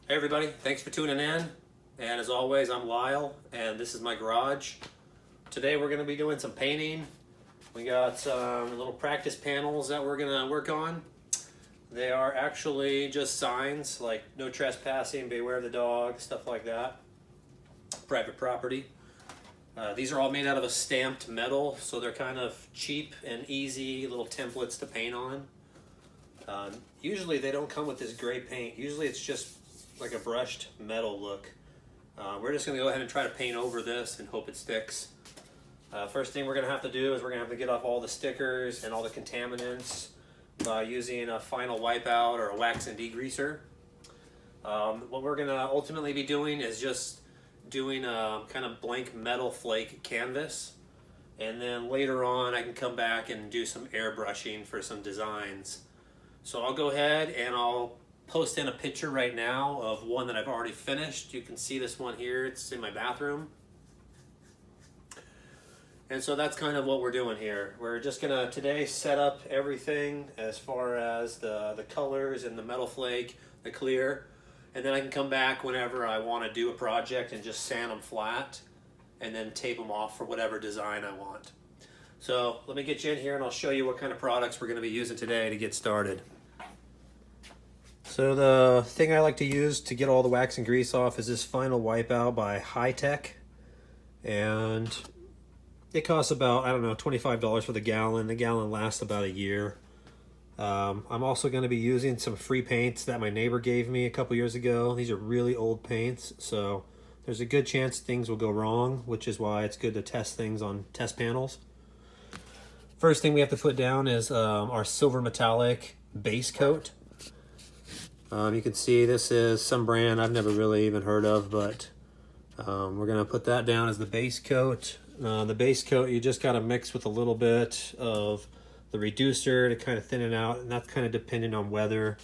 Hey everybody, thanks for tuning in. And as always, I'm Lyle, and this is my garage. Today we're going to be doing some painting. We got some little practice panels that we're going to work on. They are actually just signs like no trespassing, beware of the dog, stuff like that. Private property. These are all made out of a stamped metal, so they're kind of cheap and easy little templates to paint on. Usually they don't come with this gray paint. Usually it's just like a brushed metal look. We're just gonna go ahead and try to paint over this and hope it sticks. First thing we're gonna have to do is we're gonna have to get off all the stickers and all the contaminants by using a final wipeout or a wax and degreaser. What we're gonna ultimately be doing is just doing a kind of blank metal flake canvas, and then later on I can come back and do some airbrushing for some designs. So I'll go ahead and I'll post in a picture right now of one that I've already finished. You can see this one here, it's in my bathroom. And so that's kind of what we're doing here. We're just gonna today set up everything as far as the colors and the metal flake, the clear, and then I can come back whenever I want to do a project and just sand them flat and then tape them off for whatever design I want. So let me get you in here and I'll show you what kind of products we're going to be using today to get started. So the thing I like to use to get all the wax and grease off is this final wipeout by High Tech, and it costs about, I don't know, $25 for the gallon. The gallon lasts about a year. I'm also going to be using some free paints that my neighbor gave me a couple years ago. These are really old paints, so there's a good chance things will go wrong, which is why it's good to test things on test panels. First thing we have to put down is our silver metallic base coat. You can see this is some brand I've never really even heard of, but we're going to put that down as the base coat. The base coat you just got to mix with a little bit of the reducer to kind of thin it out, and that's kind of dependent on weather,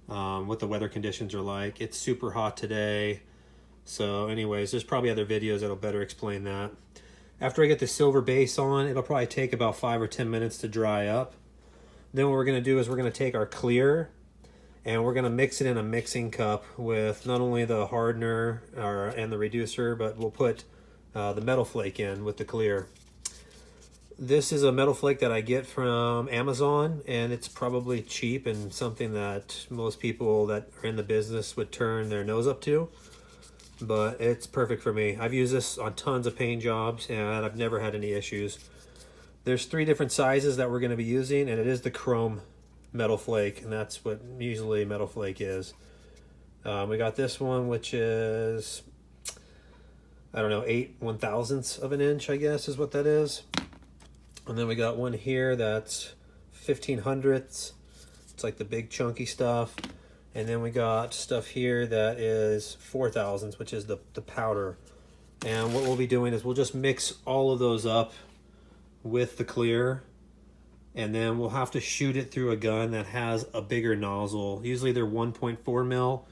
what the weather conditions are like. It's super hot today, so anyways, there's probably other videos that'll better explain that. After I get the silver base on, it'll probably take about 5 or 10 minutes to dry up. Then what we're going to do is we're going to take our clear and we're going to mix it in a mixing cup with not only the hardener and the reducer, but we'll put the metal flake in with the clear. This is a metal flake that I get from Amazon, and it's probably cheap and something that most people that are in the business would turn their nose up to, but it's perfect for me. I've used this on tons of paint jobs and I've never had any issues. There's 3 different sizes that we're going to be using, and it is the chrome metal flake, and that's what usually metal flake is. We got this one, which is, I don't know, 8/1000ths of an inch, I guess is what that is. And then we got one here that's 1500ths. It's like the big chunky stuff. And then we got stuff here that is 4000ths, which is the powder. And what we'll be doing is we'll just mix all of those up with the clear, and then we'll have to shoot it through a gun that has a bigger nozzle. Usually they're 1.4 mil.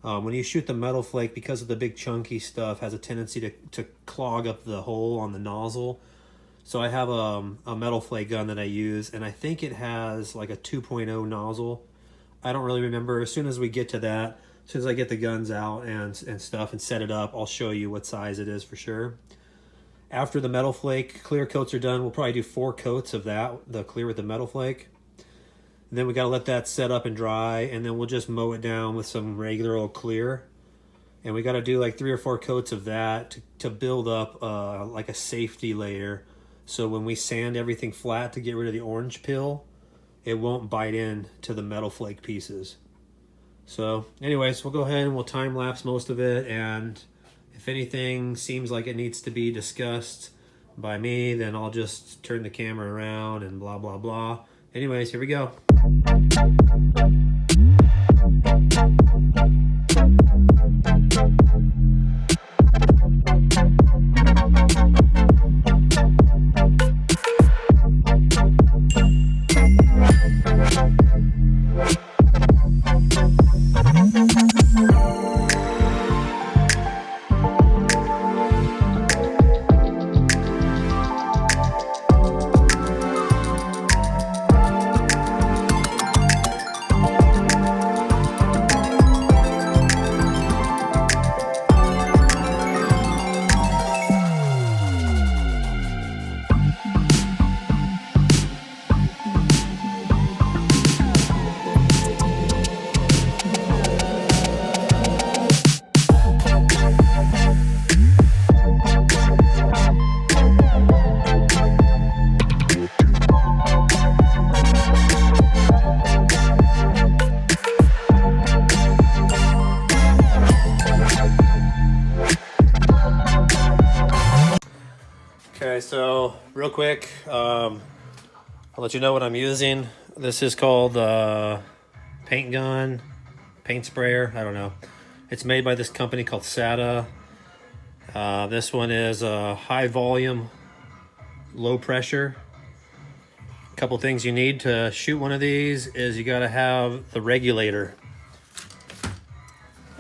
When you shoot the metal flake, because of the big chunky stuff, has a tendency to clog up the hole on the nozzle. So I have a metal flake gun that I use, and I think it has like a 2.0 nozzle. I don't really remember. As soon as we get to that, as soon as I get the guns out and stuff and set it up, I'll show you what size it is for sure. After the metal flake clear coats are done, we'll probably do 4 coats of that, the clear with the metal flake. And then we got to let that set up and dry, and then we'll just mow it down with some regular old clear. And we got to do like 3 or 4 coats of that to build up like a safety layer. So when we sand everything flat to get rid of the orange peel, it won't bite in to the metal flake pieces. So anyways, we'll go ahead and we'll time lapse most of it, and if anything seems like it needs to be discussed by me, then I'll just turn the camera around and blah blah blah. Anyways, here we go. so real quick, I'll let you know what I'm using. This is called paint gun, paint sprayer, I don't know. It's made by this company called SATA. This one is high volume, low pressure. A couple things you need to shoot one of these is you gotta have the regulator.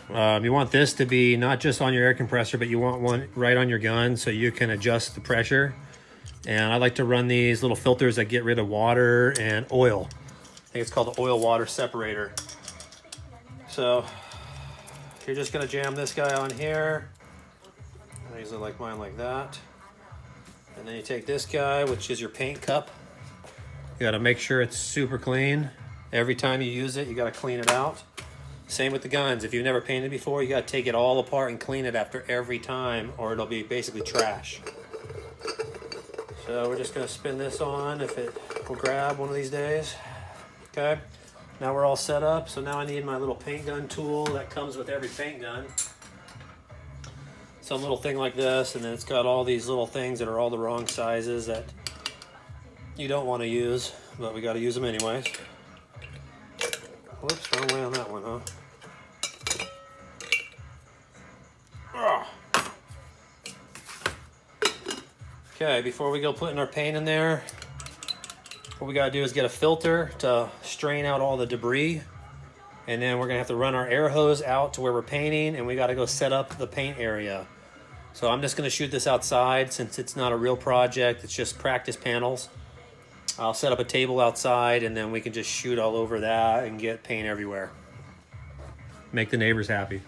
You want this to be not just on your air compressor, but you want one right on your gun so you can adjust the pressure. And I like to run these little filters that get rid of water and oil. I think it's called the oil water separator. So you're just gonna jam this guy on here. I usually like mine like that. And then you take this guy, which is your paint cup. You gotta make sure it's super clean. Every time you use it, you gotta clean it out. Same with the guns. If you've never painted before, you gotta take it all apart and clean it after every time, or it'll be basically trash. So we're just gonna spin this on if it will grab one of these days. Okay, now we're all set up. So now I need my little paint gun tool that comes with every paint gun. Some little thing like this, and then it's got all these little things that are all the wrong sizes that you don't want to use, but we got to use them anyways. Whoops, wrong way on that one, huh? Okay, before we go putting our paint in there, what we gotta do is get a filter to strain out all the debris. And then we're gonna have to run our air hose out to where we're painting, and we gotta go set up the paint area. So I'm just gonna shoot this outside since it's not a real project, it's just practice panels. I'll set up a table outside and then we can just shoot all over that and get paint everywhere. Make the neighbors happy.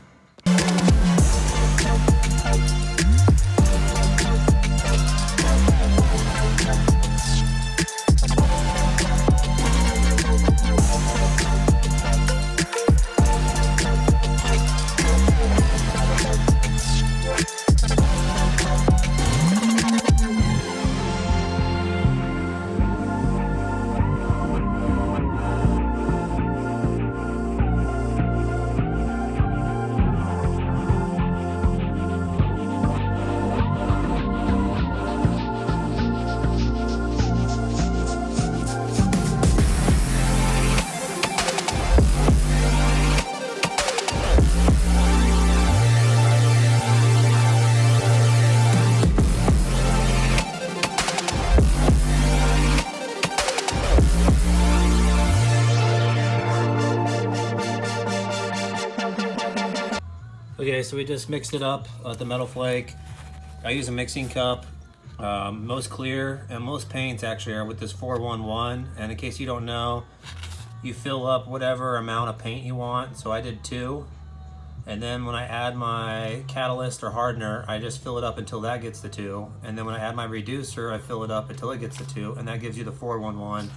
Okay, so we just mixed it up at the metal flake. I use a mixing cup. Most clear and most paints actually are with this 411. And in case you don't know, you fill up whatever amount of paint you want. So I did 2. And then when I add my catalyst or hardener, I just fill it up until that gets to 2. And then when I add my reducer, I fill it up until it gets to 2. And that gives you the 411.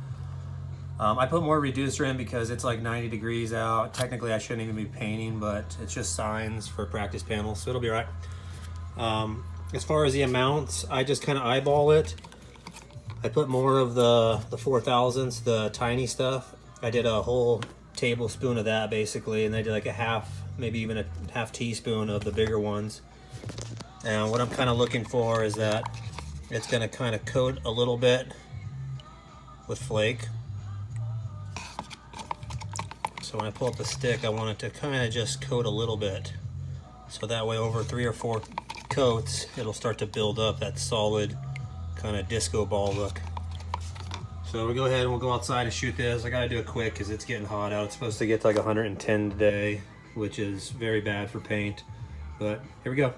I put more reducer in because it's like 90 degrees out. Technically I shouldn't even be painting, but it's just signs for practice panels, so it'll be all right. As far as the amounts, I just kind of eyeball it. I put more of the 4,000ths, the tiny stuff. I did a whole tablespoon of that basically, and I did like a half, maybe even a half teaspoon of the bigger ones. And what I'm kind of looking for is that it's gonna kind of coat a little bit with flake. So when I pull up the stick, I want it to kind of just coat a little bit. So that way over 3 or 4 coats, it'll start to build up that solid kind of disco ball look. So we'll go ahead and we'll go outside and shoot this. I gotta do it quick because it's getting hot out. It's supposed to get to like 110 today, which is very bad for paint. But here we go.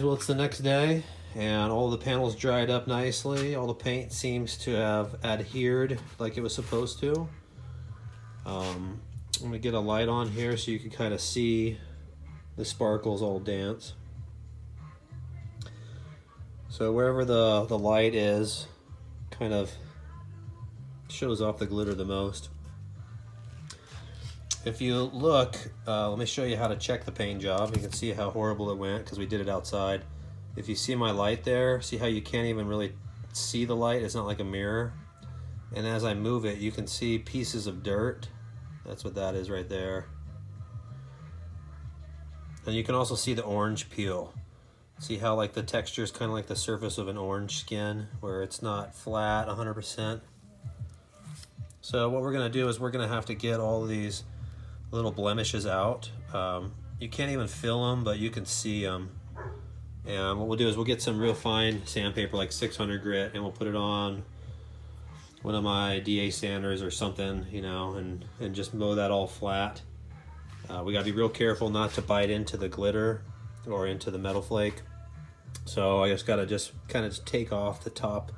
well, it's the next day, and all the panels dried up nicely. All the paint seems to have adhered like it was supposed to. I'm gonna get a light on here so you can kind of see the sparkles all dance. So wherever the light is, kind of shows off the glitter the most. If you look, let me show you how to check the paint job. You can see how horrible it went because we did it outside. If you see my light there, see how you can't even really see the light? It's not like a mirror. And as I move it, you can see pieces of dirt. That's what that is right there. And you can also see the orange peel. See how like the texture is kind of like the surface of an orange skin, where it's not flat 100%. So what we're gonna do is we're gonna have to get all of these little blemishes out. You can't even feel them, but you can see them. And what we'll do is we'll get some real fine sandpaper, like 600 grit, and we'll put it on one of my DA sanders or something, you know, and just mow that all flat. We gotta be real careful not to bite into the glitter or into the metal flake. So I just gotta kind of take off the top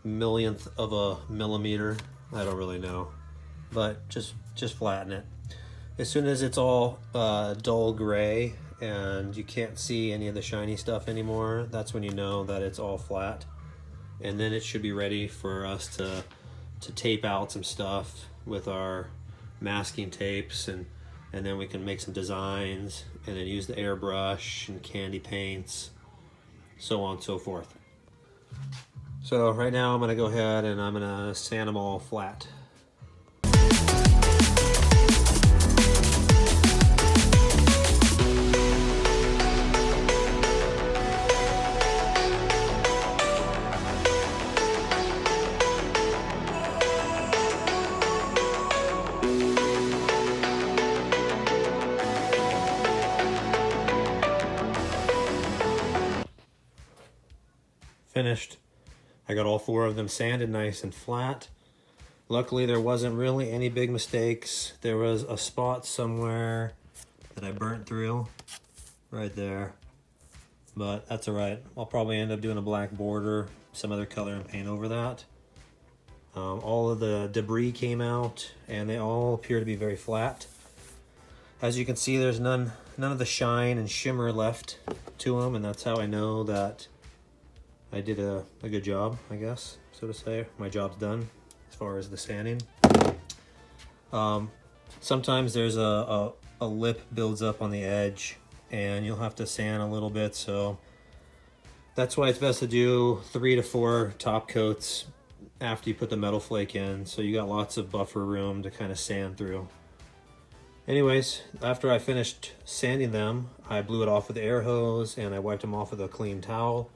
millionth of a millimeter. I don't really know, but just flatten it. As soon as it's all dull gray and you can't see any of the shiny stuff anymore, that's when you know that it's all flat. And then it should be ready for us to tape out some stuff with our masking tapes, and then we can make some designs and then use the airbrush and candy paints, so on and so forth. So right now I'm gonna go ahead and I'm gonna sand them all flat. Finished. I got all 4 of them sanded nice and flat. Luckily there wasn't really any big mistakes. There was a spot somewhere that I burnt through right there, but that's all right. I'll probably end up doing a black border, some other color, and paint over that. All of the debris came out and they all appear to be very flat. As you can see, there's none of the shine and shimmer left to them, and that's how I know that I did a good job, I guess, so to say. My job's done as far as the sanding. Sometimes there's a lip builds up on the edge and you'll have to sand a little bit, so that's why it's best to do 3 to 4 top coats after you put the metal flake in, so you got lots of buffer room to kind of sand through. Anyways, after I finished sanding them, I blew it off with the air hose and I wiped them off with a clean towel.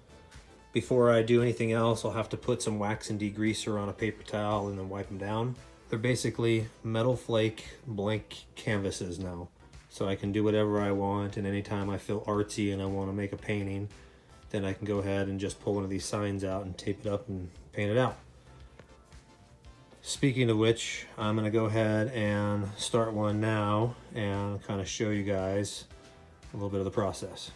Before I do anything else, I'll have to put some wax and degreaser on a paper towel and then wipe them down. They're basically metal flake blank canvases now. So I can do whatever I want, and anytime I feel artsy and I want to make a painting, then I can go ahead and just pull one of these signs out and tape it up and paint it out. Speaking of which, I'm going to go ahead and start one now and kind of show you guys a little bit of the process.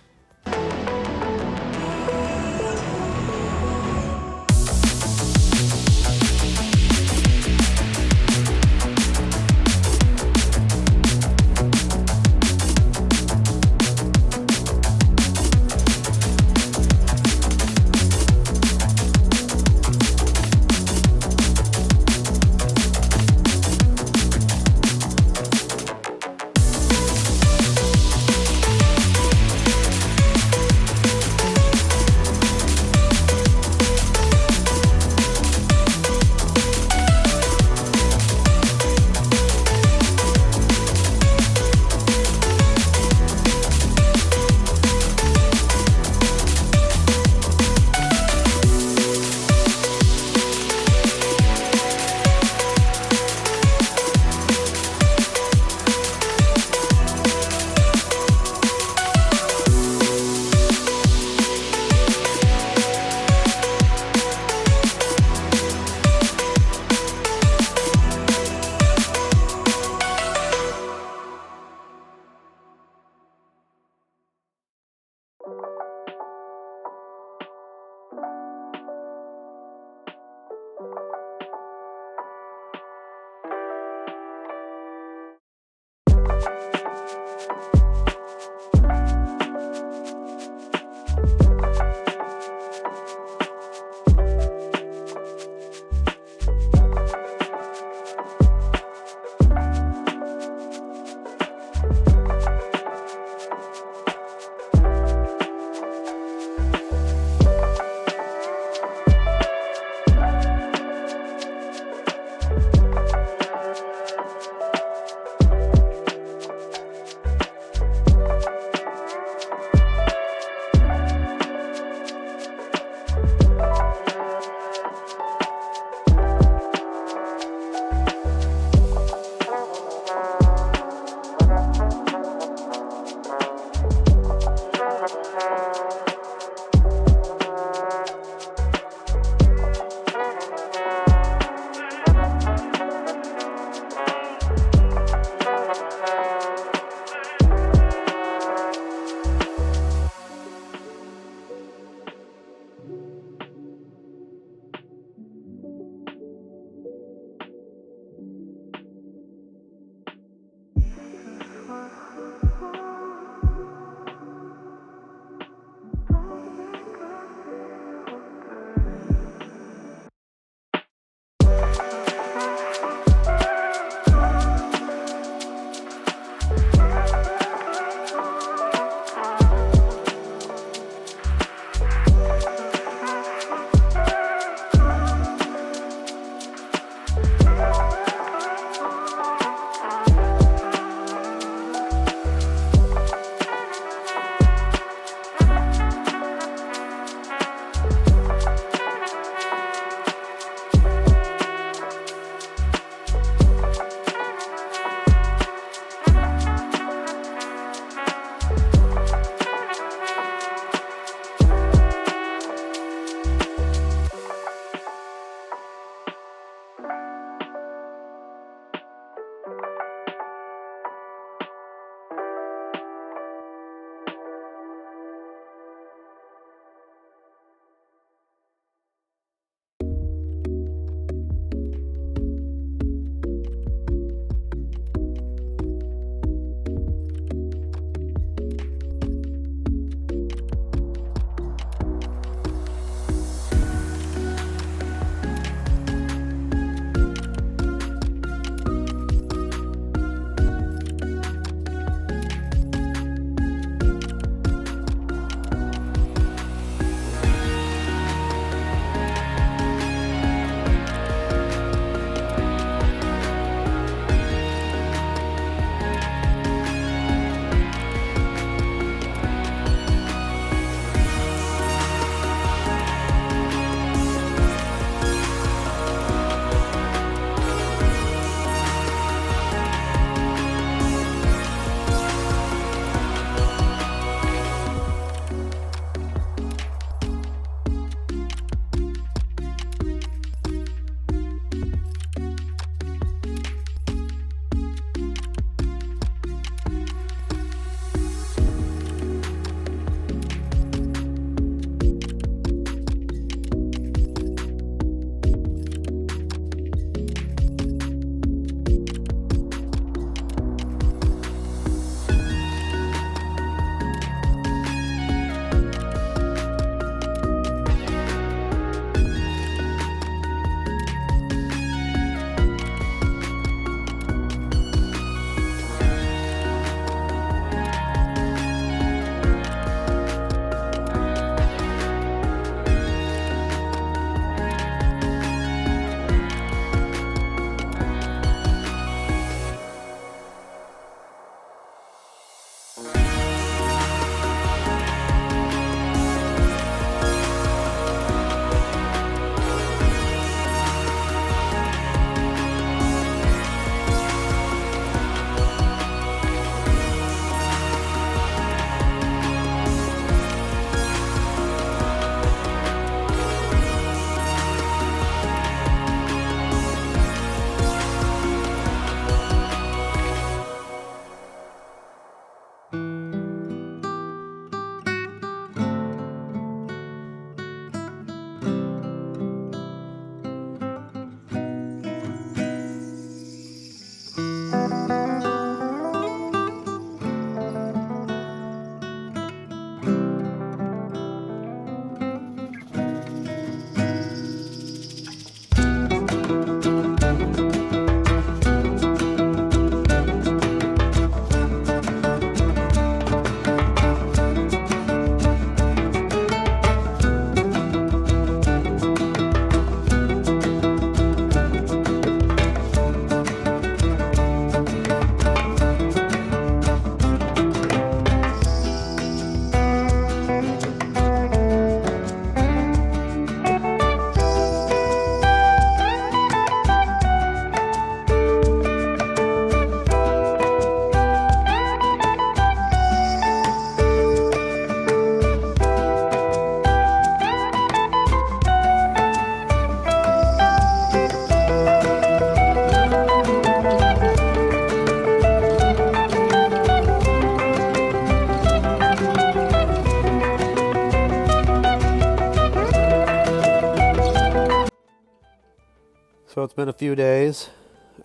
So it's been a few days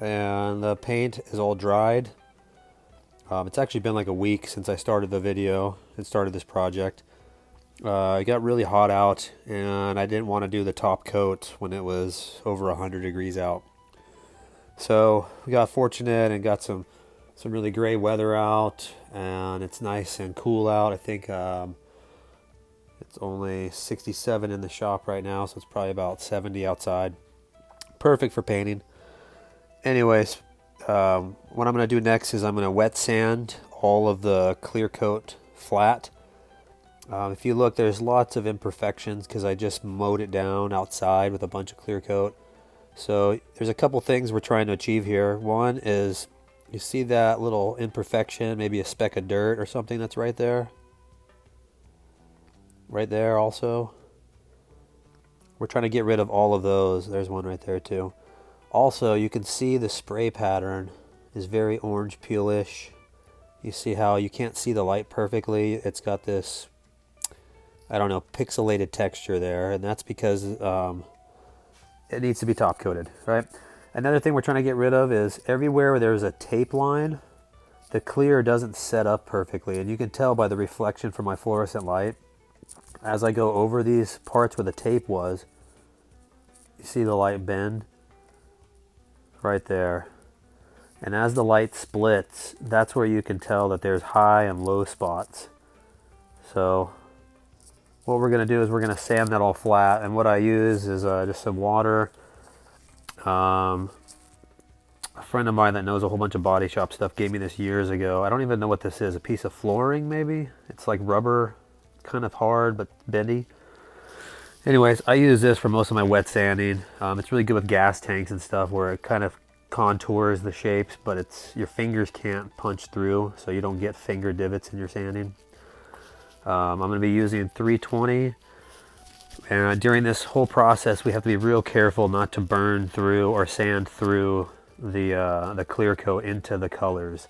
and the paint is all dried. It's actually been like a week since I started the video and started this project. It got really hot out and I didn't want to do the top coat when it was over 100 degrees out. So we got fortunate and got some really great weather out, and it's nice and cool out. I think it's only 67 in the shop right now, so it's probably about 70 outside. Perfect for painting. Anyways, what I'm going to do next is I'm going to wet sand all of the clear coat flat. If you look, there's lots of imperfections because I just mowed it down outside with a bunch of clear coat. So there's a couple things we're trying to achieve here. One is, you see that little imperfection, maybe a speck of dirt or something that's right there? Right there also. We're trying to get rid of all of those. There's one right there too. Also, you can see the spray pattern is very orange peelish. You see how you can't see the light perfectly. It's got this, I don't know, pixelated texture there, and that's because it needs to be top coated, right? Another thing we're trying to get rid of is everywhere where there's a tape line, the clear doesn't set up perfectly, and you can tell by the reflection from my fluorescent light. As I go over these parts where the tape was, you see the light bend right there. And as the light splits, that's where you can tell that there's high and low spots. So what we're going to do is we're going to sand that all flat, and what I use is just some water. A friend of mine that knows a whole bunch of body shop stuff gave me this years ago. I don't even know what this is. A piece of flooring maybe? It's like rubber, kind of hard but bendy. Anyways, I use this for most of my wet sanding. It's really good with gas tanks and stuff where it kind of contours the shapes, but your fingers can't punch through, so you don't get finger divots in your sanding. I'm going to be using 320, and during this whole process we have to be real careful not to burn through or sand through the clear coat into the colors.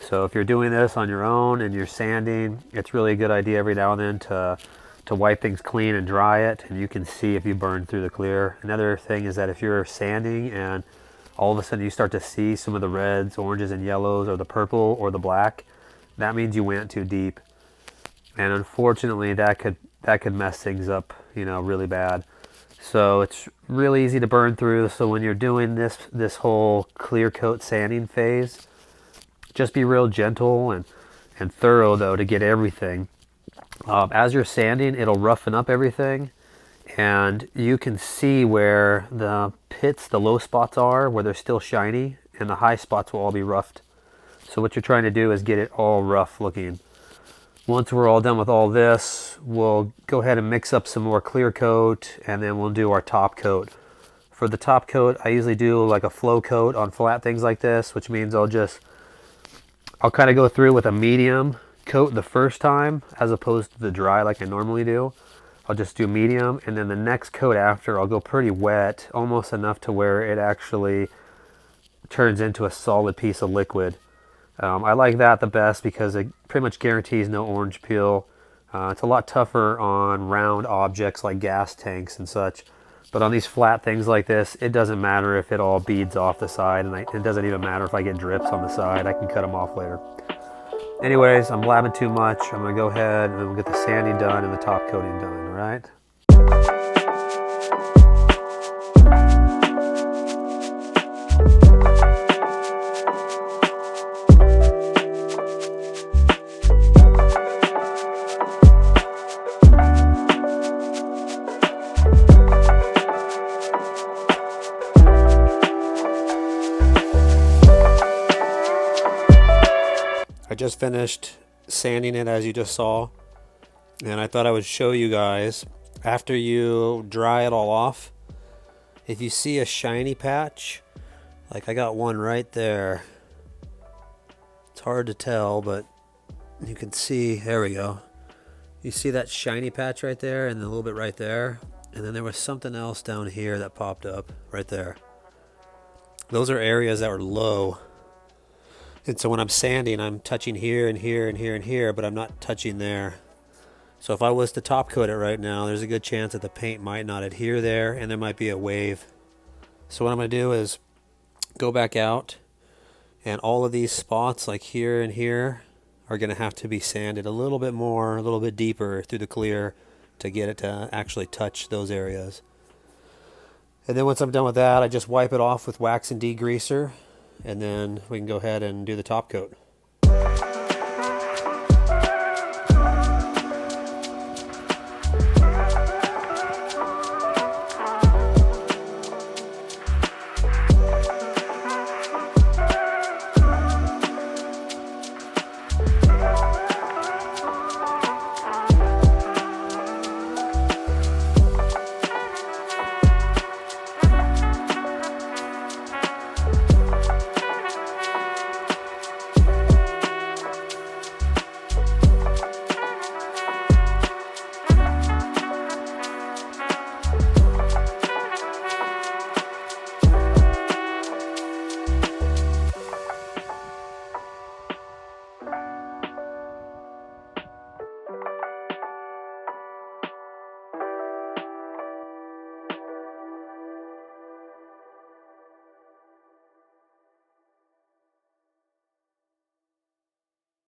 So if you're doing this on your own and you're sanding, it's really a good idea every now and then to wipe things clean and dry it, and you can see if you burn through the clear. Another thing is that if you're sanding and all of a sudden you start to see some of the reds, oranges, and yellows, or the purple or the black, that means you went too deep. And unfortunately that could mess things up, you know, really bad. So it's really easy to burn through. So when you're doing this whole clear coat sanding phase, just be real gentle and thorough though to get everything. As you're sanding, it'll roughen up everything, and you can see where the pits, the low spots are, where they're still shiny, and the high spots will all be roughed. So what you're trying to do is get it all rough looking. Once we're all done with all this, we'll go ahead and mix up some more clear coat, and then we'll do our top coat. For the top coat, I usually do like a flow coat on flat things like this, which means I'll kind of go through with a medium coat the first time as opposed to the dry like I normally do. I'll just do medium, and then the next coat after I'll go pretty wet, almost enough to where it actually turns into a solid piece of liquid. I like that the best because it pretty much guarantees no orange peel. It's a lot tougher on round objects like gas tanks and such, but on these flat things like this, it doesn't matter if it all beads off the side, and it doesn't even matter if I get drips on the side. I can cut them off later. Anyways, I'm blabbing too much. I'm going to go ahead and we'll get the sanding done and the top coating done, all right? I just finished sanding it, as you just saw, and I thought I would show you guys after you dry it all off. If you see a shiny patch, like I got one right there, it's hard to tell, but you can see, there we go. You see that shiny patch right there, and a little bit right there, and then there was something else down here that popped up right there. Those are areas that were low. And so when I'm sanding, I'm touching here and here and here and here, but I'm not touching there. So if I was to top coat it right now, there's a good chance that the paint might not adhere there, and there might be a wave. So what I'm going to do is go back out, and all of these spots like here and here are going to have to be sanded a little bit more, a little bit deeper through the clear to get it to actually touch those areas. And then once I'm done with that, I just wipe it off with wax and degreaser, and then we can go ahead and do the top coat.